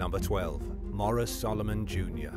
Number 12. Morris Solomon Jr.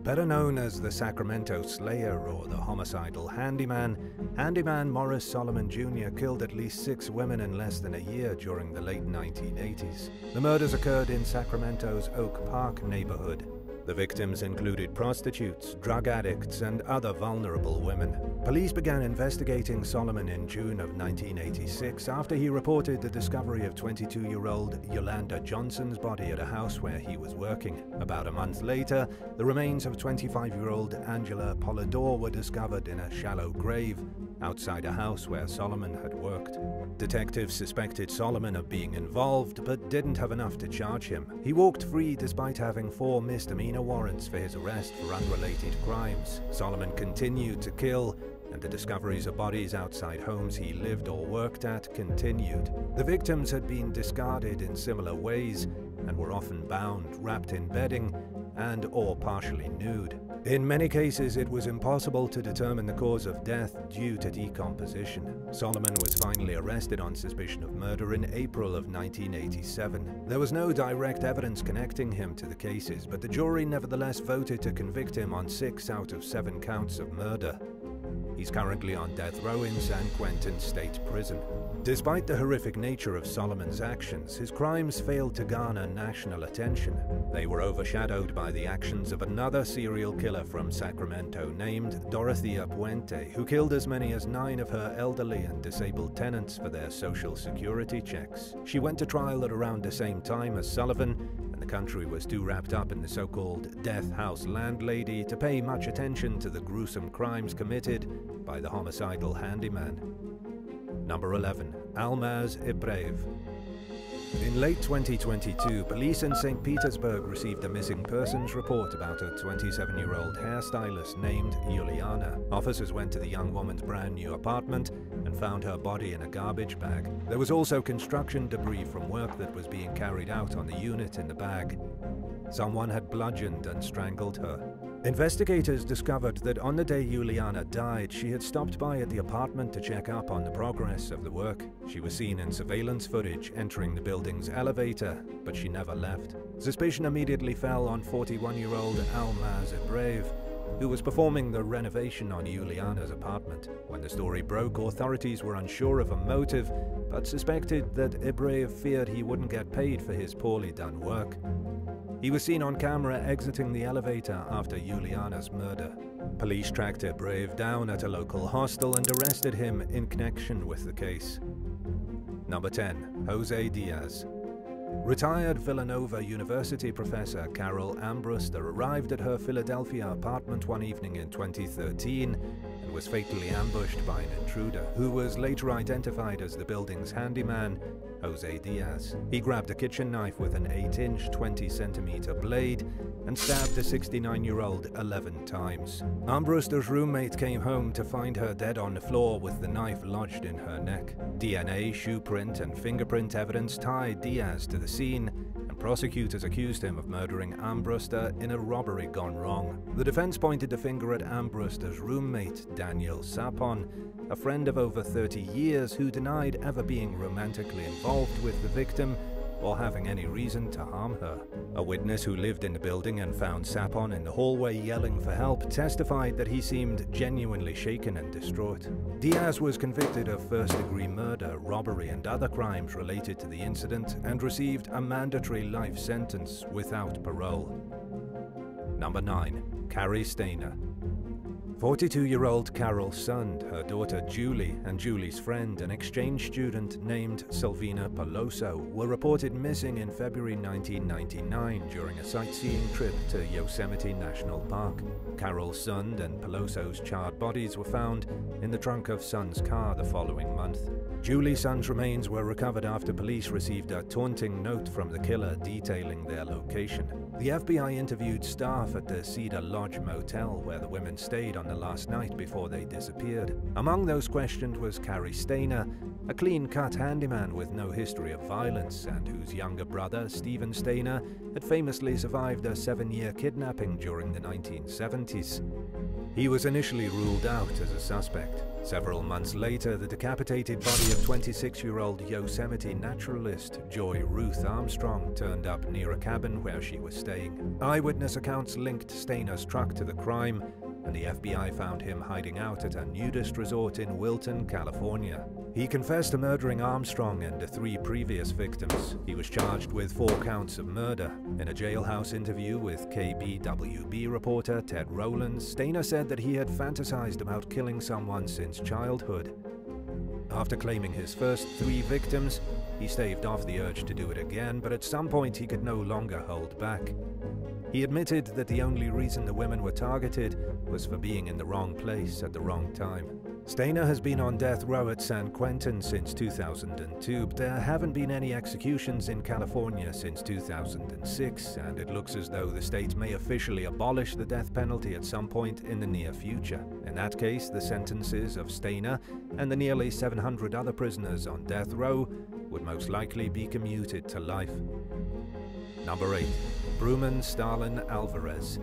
Better known as the Sacramento Slayer or the homicidal Handyman, Handyman Morris Solomon Jr. killed at least 6 women in less than a year during the late 1980s. The murders occurred in Sacramento's Oak Park neighborhood. The victims included prostitutes, drug addicts, and other vulnerable women. Police began investigating Solomon in June of 1986 after he reported the discovery of 22-year-old Yolanda Johnson's body at a house where he was working. About a month later, the remains of 25-year-old Angela Polidor were discovered in a shallow grave outside a house where Solomon had worked. Detectives suspected Solomon of being involved, but didn't have enough to charge him. He walked free despite having 4 misdemeanor warrants for his arrest for unrelated crimes. Solomon continued to kill, and the discoveries of bodies outside homes he lived or worked at continued. The victims had been discarded in similar ways and were often bound, wrapped in bedding, and or partially nude. In many cases, it was impossible to determine the cause of death due to decomposition. Solomon was finally arrested on suspicion of murder in April of 1987. There was no direct evidence connecting him to the cases, but the jury nevertheless voted to convict him on 6 out of 7 counts of murder. He's currently on death row in San Quentin State Prison. Despite the horrific nature of Solomon's actions, his crimes failed to garner national attention. They were overshadowed by the actions of another serial killer from Sacramento named Dorothea Puente, who killed as many as 9 of her elderly and disabled tenants for their social security checks. She went to trial at around the same time as Sullivan, and the country was too wrapped up in the so-called death house landlady to pay much attention to the gruesome crimes committed by the homicidal Handyman. Number 11. Almaz Ibraev. In late 2022, police in St. Petersburg received a missing persons report about a 27-year-old hairstylist named Juliana. Officers went to the young woman's brand new apartment and found her body in a garbage bag. There was also construction debris from work that was being carried out on the unit in the bag. Someone had bludgeoned and strangled her. Investigators discovered that on the day Juliana died, she had stopped by at the apartment to check up on the progress of the work. She was seen in surveillance footage entering the building's elevator, but she never left. Suspicion immediately fell on 41-year-old Almaz Ibraev, who was performing the renovation on Juliana's apartment. When the story broke, authorities were unsure of a motive, but suspected that Ibraev feared he wouldn't get paid for his poorly done work. He was seen on camera exiting the elevator after Juliana's murder. Police tracked Ibraev down at a local hostel and arrested him in connection with the case. Number 10. Jose Diaz. Retired Villanova University professor Carol Armbruster arrived at her Philadelphia apartment one evening in 2013 and was fatally ambushed by an intruder, who was later identified as the building's handyman, Jose Diaz. He grabbed a kitchen knife with an 8-inch, 20-centimeter blade and stabbed the 69-year-old 11 times. Armbruster's roommate came home to find her dead on the floor with the knife lodged in her neck. DNA, shoe print, and fingerprint evidence tied Diaz to the scene, and prosecutors accused him of murdering Armbruster in a robbery gone wrong. The defense pointed the finger at Armbruster's roommate, Daniel Sapon, a friend of over 30 years who denied ever being romantically involved with the victim or having any reason to harm her. A witness who lived in the building and found Sapon in the hallway yelling for help testified that he seemed genuinely shaken and distraught. Diaz was convicted of first-degree murder, robbery, and other crimes related to the incident and received a mandatory life sentence without parole. Number 9. Carrie Steiner. 42-year-old Carol Sund, her daughter Julie, and Julie's friend, an exchange student named Silvina Peloso, were reported missing in February 1999 during a sightseeing trip to Yosemite National Park. Carol Sund and Peloso's charred bodies were found in the trunk of Sund's car the following month. Julie Sund's remains were recovered after police received a taunting note from the killer detailing their location. The FBI interviewed staff at the Cedar Lodge Motel where the women stayed on the last night before they disappeared. Among those questioned was Carrie Steiner, a clean-cut handyman with no history of violence and whose younger brother, Stephen Steiner, had famously survived a 7-year kidnapping during the 1970s. He was initially ruled out as a suspect. Several months later, the decapitated body of 26-year-old Yosemite naturalist Joy Ruth Armstrong turned up near a cabin where she was staying. Eyewitness accounts linked Steiner's truck to the crime, and the FBI found him hiding out at a nudist resort in Wilton, California. He confessed to murdering Armstrong and the 3 previous victims. He was charged with 4 counts of murder. In a jailhouse interview with KBWB reporter Ted Rowlands, Steiner said that he had fantasized about killing someone since childhood. After claiming his first 3 victims, he staved off the urge to do it again, but at some point he could no longer hold back. He admitted that the only reason the women were targeted was for being in the wrong place at the wrong time. Steiner has been on death row at San Quentin since 2002, but there haven't been any executions in California since 2006, and it looks as though the state may officially abolish the death penalty at some point in the near future. In that case, the sentences of Steiner and the nearly 700 other prisoners on death row would most likely be commuted to life. Number 8. Broom, Stalin, Alvarez.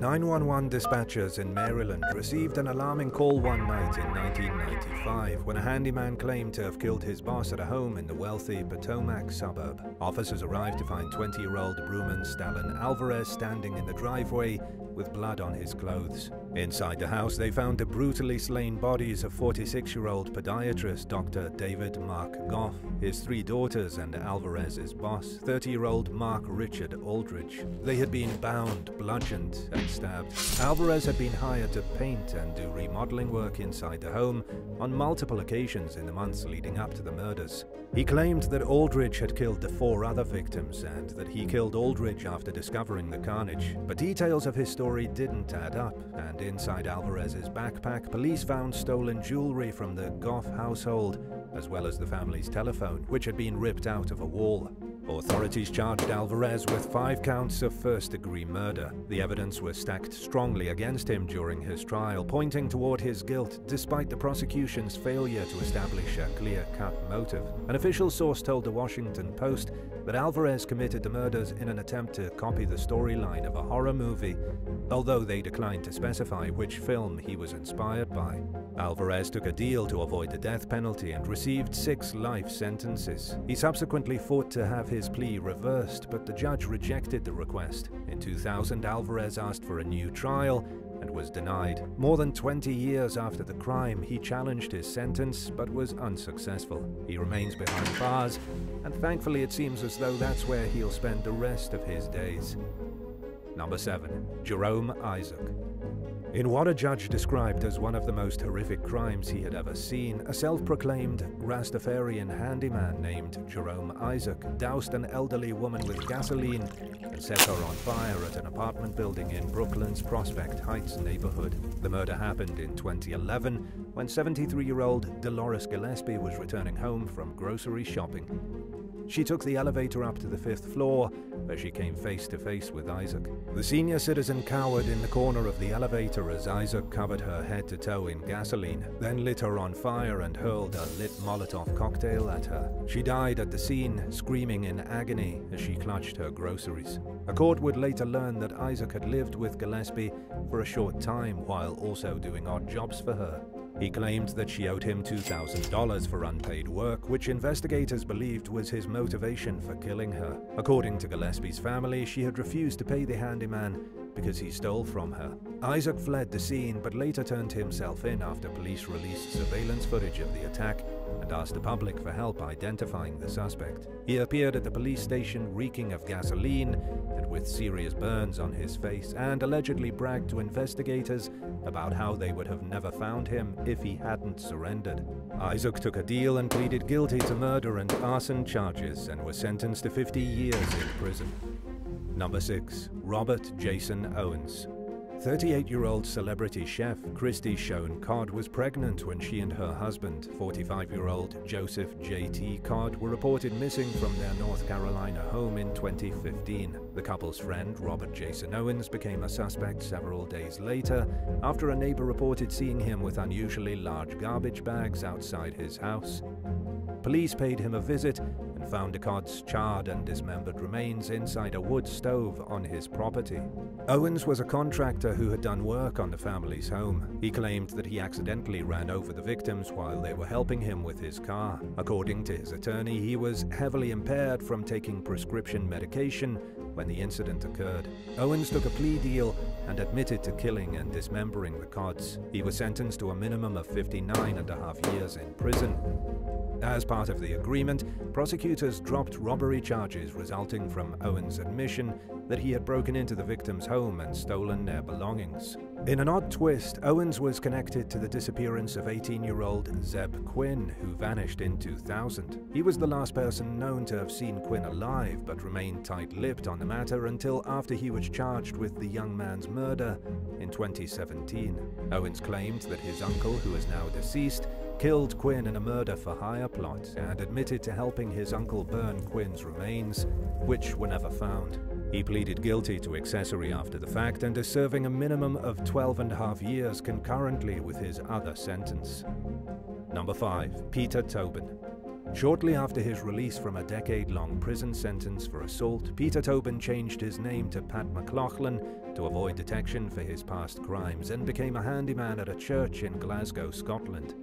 911 dispatchers in Maryland received an alarming call one night in 1995 when a handyman claimed to have killed his boss at a home in the wealthy Potomac suburb. Officers arrived to find 20-year-old Broom Stalin Alvarez standing in the driveway with blood on his clothes. Inside the house, they found the brutally slain bodies of 46-year-old podiatrist Dr. David Mark Goff, his 3 daughters, and Alvarez's boss, 30-year-old Mark Richard Aldridge. They had been bound, bludgeoned, and stabbed. Alvarez had been hired to paint and do remodeling work inside the home on multiple occasions in the months leading up to the murders. He claimed that Aldridge had killed the 4 other victims and that he killed Aldridge after discovering the carnage. But details of his story didn't add up, and inside Alvarez's backpack, police found stolen jewelry from the Goff household, as well as the family's telephone, which had been ripped out of a wall. Authorities charged Alvarez with 5 counts of first-degree murder. The evidence was stacked strongly against him during his trial, pointing toward his guilt despite the prosecution's failure to establish a clear-cut motive. An official source told the Washington Post that Alvarez committed the murders in an attempt to copy the storyline of a horror movie, although they declined to specify which film he was inspired by. Alvarez took a deal to avoid the death penalty and received 6 life sentences. He subsequently fought to have his plea reversed, but the judge rejected the request. In 2000, Alvarez asked for a new trial and was denied. More than 20 years after the crime, he challenged his sentence but was unsuccessful. He remains behind bars, and thankfully it seems as though that's where he'll spend the rest of his days. Number 7. Jerome Isaac. In what a judge described as one of the most horrific crimes he had ever seen, a self-proclaimed Rastafarian handyman named Jerome Isaac doused an elderly woman with gasoline and set her on fire at an apartment building in Brooklyn's Prospect Heights neighborhood. The murder happened in 2011 when 73-year-old Dolores Gillespie was returning home from grocery shopping. She took the elevator up to the 5th floor, where she came face to face with Isaac. The senior citizen cowered in the corner of the elevator as Isaac covered her head to toe in gasoline, then lit her on fire and hurled a lit Molotov cocktail at her. She died at the scene, screaming in agony as she clutched her groceries. A court would later learn that Isaac had lived with Gillespie for a short time while also doing odd jobs for her. He claimed that she owed him $2,000 for unpaid work, which investigators believed was his motivation for killing her. According to Gillespie's family, she had refused to pay the handyman because he stole from her. Isaac fled the scene but later turned himself in after police released surveillance footage of the attack and asked the public for help identifying the suspect. He appeared at the police station reeking of gasoline and with serious burns on his face, and allegedly bragged to investigators about how they would have never found him if he hadn't surrendered. Isaac took a deal and pleaded guilty to murder and arson charges and was sentenced to 50 years in prison. Number 6. Robert Jason Owens. 38-year-old celebrity chef Christy Schoen Codd was pregnant when she and her husband, 45-year-old Joseph J.T. Codd, were reported missing from their North Carolina home in 2015. The couple's friend, Robert Jason Owens, became a suspect several days later after a neighbor reported seeing him with unusually large garbage bags outside his house. Police paid him a visit and and found Decott's charred and dismembered remains inside a wood stove on his property. Owens was a contractor who had done work on the family's home. He claimed that he accidentally ran over the victims while they were helping him with his car. According to his attorney, he was heavily impaired from taking prescription medication when the incident occurred. Owens took a plea deal and admitted to killing and dismembering the Codds. He was sentenced to a minimum of 59.5 years in prison. As part of the agreement, prosecutors dropped robbery charges resulting from Owens' admission that he had broken into the victim's home and stolen their belongings. In an odd twist, Owens was connected to the disappearance of 18-year-old Zeb Quinn, who vanished in 2000. He was the last person known to have seen Quinn alive, but remained tight-lipped on the matter until after he was charged with the young man's murder in 2017. Owens claimed that his uncle, who is now deceased, killed Quinn in a murder-for-hire plot and admitted to helping his uncle burn Quinn's remains, which were never found. He pleaded guilty to accessory after the fact and is serving a minimum of 12.5 years concurrently with his other sentence. Number 5. Peter Tobin. Shortly after his release from a decade-long prison sentence for assault, Peter Tobin changed his name to Pat McLaughlin to avoid detection for his past crimes and became a handyman at a church in Glasgow, Scotland.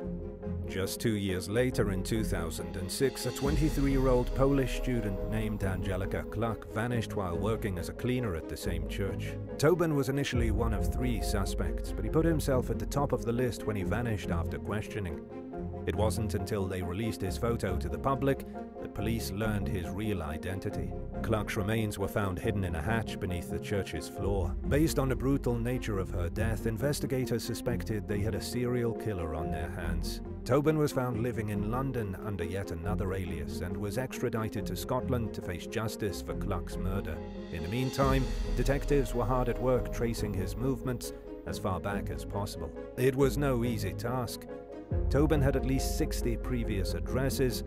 Just 2 years later, in 2006, a 23-year-old Polish student named Angelika Kluck vanished while working as a cleaner at the same church. Tobin was initially one of 3 suspects, but he put himself at the top of the list when he vanished after questioning. It wasn't until they released his photo to the public that police learned his real identity. Kluck's remains were found hidden in a hatch beneath the church's floor. Based on the brutal nature of her death, investigators suspected they had a serial killer on their hands. Tobin was found living in London under yet another alias and was extradited to Scotland to face justice for Kluck's murder. In the meantime, detectives were hard at work tracing his movements as far back as possible. It was no easy task. Tobin had at least 60 previous addresses,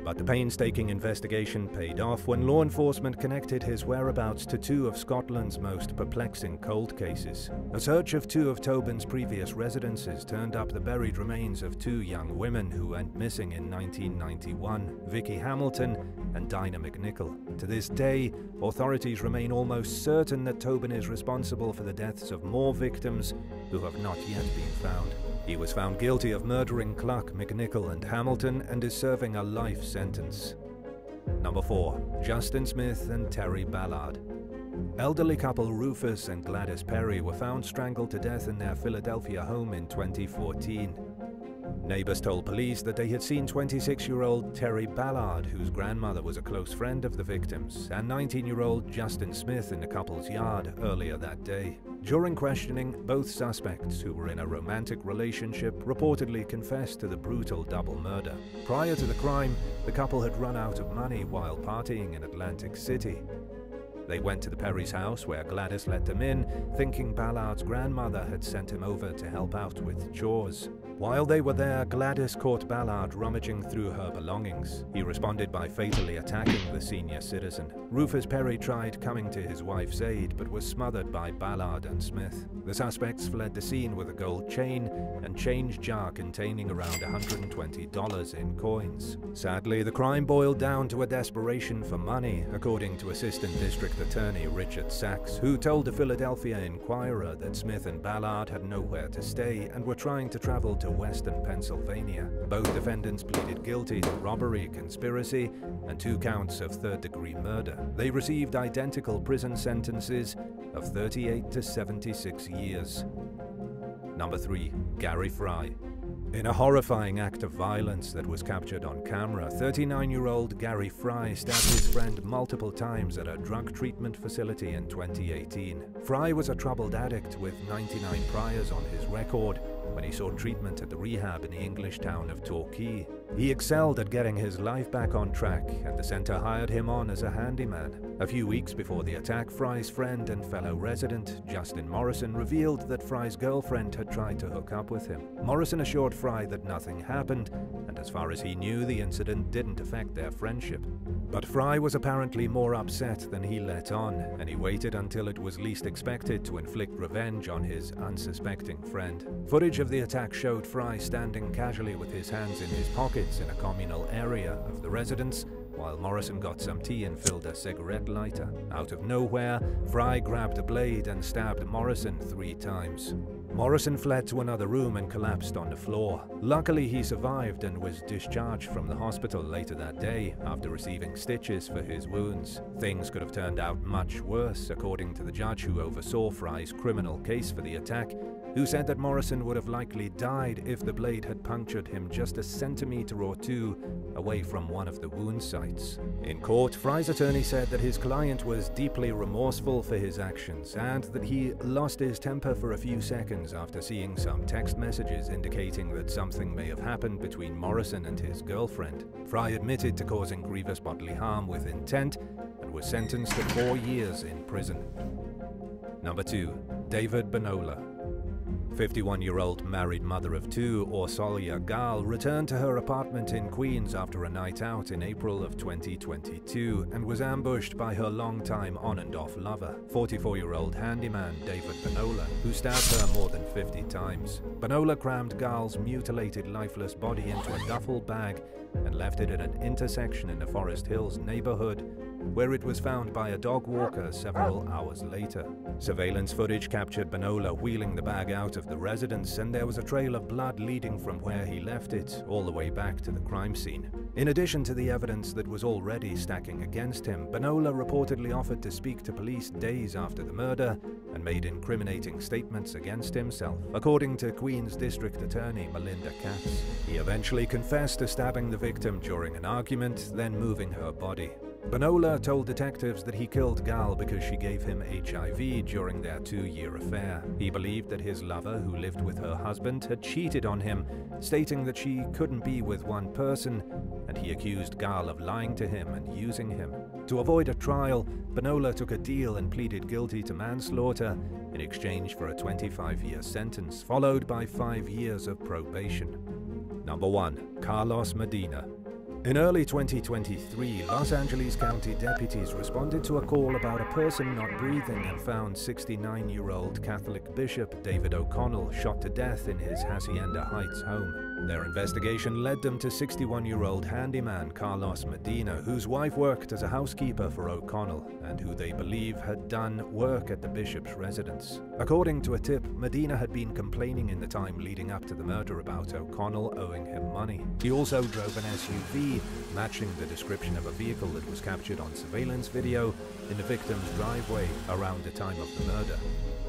but the painstaking investigation paid off when law enforcement connected his whereabouts to 2 of Scotland's most perplexing cold cases. A search of 2 of Tobin's previous residences turned up the buried remains of 2 young women who went missing in 1991, Vicky Hamilton and Dinah McNichol. To this day, authorities remain almost certain that Tobin is responsible for the deaths of more victims who have not yet been found. He was found guilty of murdering Kluck, McNichol and Hamilton and is serving a life sentence. Number 4. Justin Smith and Terry Ballard. Elderly couple Rufus and Gladys Perry were found strangled to death in their Philadelphia home in 2014. Neighbors told police that they had seen 26-year-old Terry Ballard, whose grandmother was a close friend of the victims, and 19-year-old Justin Smith in the couple's yard earlier that day. During questioning, both suspects, who were in a romantic relationship, reportedly confessed to the brutal double murder. Prior to the crime, the couple had run out of money while partying in Atlantic City. They went to the Perry's house where Gladys let them in, thinking Ballard's grandmother had sent him over to help out with chores. While they were there, Gladys caught Ballard rummaging through her belongings. He responded by fatally attacking the senior citizen. Rufus Perry tried coming to his wife's aid, but was smothered by Ballard and Smith. The suspects fled the scene with a gold chain and change jar containing around $120 in coins. Sadly, the crime boiled down to a desperation for money, according to Assistant District Attorney Richard Sachs, who told the Philadelphia Inquirer that Smith and Ballard had nowhere to stay and were trying to travel to western Pennsylvania. Both defendants pleaded guilty to robbery, conspiracy, and 2 counts of third-degree murder. They received identical prison sentences of 38 to 76 years. Number 3. Gary Fry. In a horrifying act of violence that was captured on camera, 39-year-old Gary Fry stabbed his friend multiple times at a drug treatment facility in 2018. Fry was a troubled addict with 99 priors on his record when he sought treatment at the rehab in the English town of Torquay. He excelled at getting his life back on track, and the center hired him on as a handyman. A few weeks before the attack, Fry's friend and fellow resident, Justin Morrison, revealed that Fry's girlfriend had tried to hook up with him. Morrison assured Fry that nothing happened, and as far as he knew, the incident didn't affect their friendship. But Fry was apparently more upset than he let on, and he waited until it was least expected to inflict revenge on his unsuspecting friend. Footage of the attack showed Fry standing casually with his hands in his pockets in a communal area of the residence while Morrison got some tea and filled a cigarette lighter. Out of nowhere, Fry grabbed a blade and stabbed Morrison 3 times. Morrison fled to another room and collapsed on the floor. Luckily, he survived and was discharged from the hospital later that day after receiving stitches for his wounds. Things could have turned out much worse, according to the judge who oversaw Fry's criminal case for the attack, who said that Morrison would have likely died if the blade had punctured him just a centimeter or 2 away from one of the wound sites. In court, Fry's attorney said that his client was deeply remorseful for his actions and that he lost his temper for a few seconds after seeing some text messages indicating that something may have happened between Morrison and his girlfriend. Fry admitted to causing grievous bodily harm with intent and was sentenced to 4 years in prison. Number 2. David Banola. 51-year-old married mother of 2, Orsolya Gal, returned to her apartment in Queens after a night out in April of 2022 and was ambushed by her longtime on-and-off lover, 44-year-old handyman David Banola, who stabbed her more than 50 times. Banola crammed Gal's mutilated, lifeless body into a duffel bag and left it at an intersection in the Forest Hills neighborhood, where it was found by a dog walker several hours later. Surveillance footage captured Banola wheeling the bag out of the residence, and there was a trail of blood leading from where he left it all the way back to the crime scene. In addition to the evidence that was already stacking against him, Banola reportedly offered to speak to police days after the murder and made incriminating statements against himself, according to Queens District Attorney Melinda Katz. He eventually confessed to stabbing the victim during an argument, then moving her body. Banola told detectives that he killed Gal because she gave him HIV during their 2-year affair. He believed that his lover, who lived with her husband, had cheated on him, stating that she couldn't be with one person, and he accused Gal of lying to him and using him. To avoid a trial, Banola took a deal and pleaded guilty to manslaughter in exchange for a 25-year sentence, followed by 5 years of probation. Number 1. Carlos Medina. In early 2023, Los Angeles County deputies responded to a call about a person not breathing and found 69-year-old Catholic Bishop David O'Connell shot to death in his Hacienda Heights home. Their investigation led them to 61-year-old handyman Carlos Medina, whose wife worked as a housekeeper for O'Connell and who they believe had done work at the bishop's residence. According to a tip, Medina had been complaining in the time leading up to the murder about O'Connell owing him money. He also drove an SUV, matching the description of a vehicle that was captured on surveillance video in the victim's driveway around the time of the murder.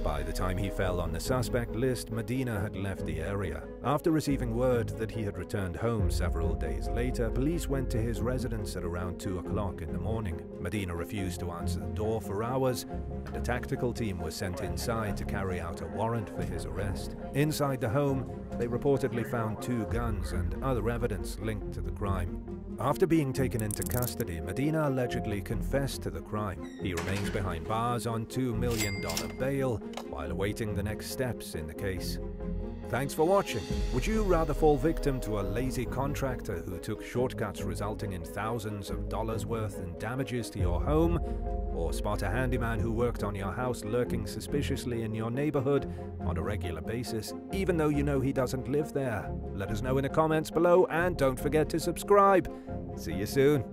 By the time he fell on the suspect list, Medina had left the area. After receiving word that he had returned home several days later, police went to his residence at around 2 o'clock in the morning. Medina refused to answer the door for hours, and a tactical team was sent inside to carry out a warrant for his arrest. Inside the home, they reportedly found 2 guns and other evidence linked to the crime. After being taken into custody, Medina allegedly confessed to the crime. He remains behind bars on $2 million bail while awaiting the next steps in the case. Thanks for watching. Would you rather fall victim to a lazy contractor who took shortcuts resulting in thousands of dollars worth in damages to your home, or spot a handyman who worked on your house lurking suspiciously in your neighborhood on a regular basis, even though you know he doesn't live there? Let us know in the comments below, and don't forget to subscribe. See you soon.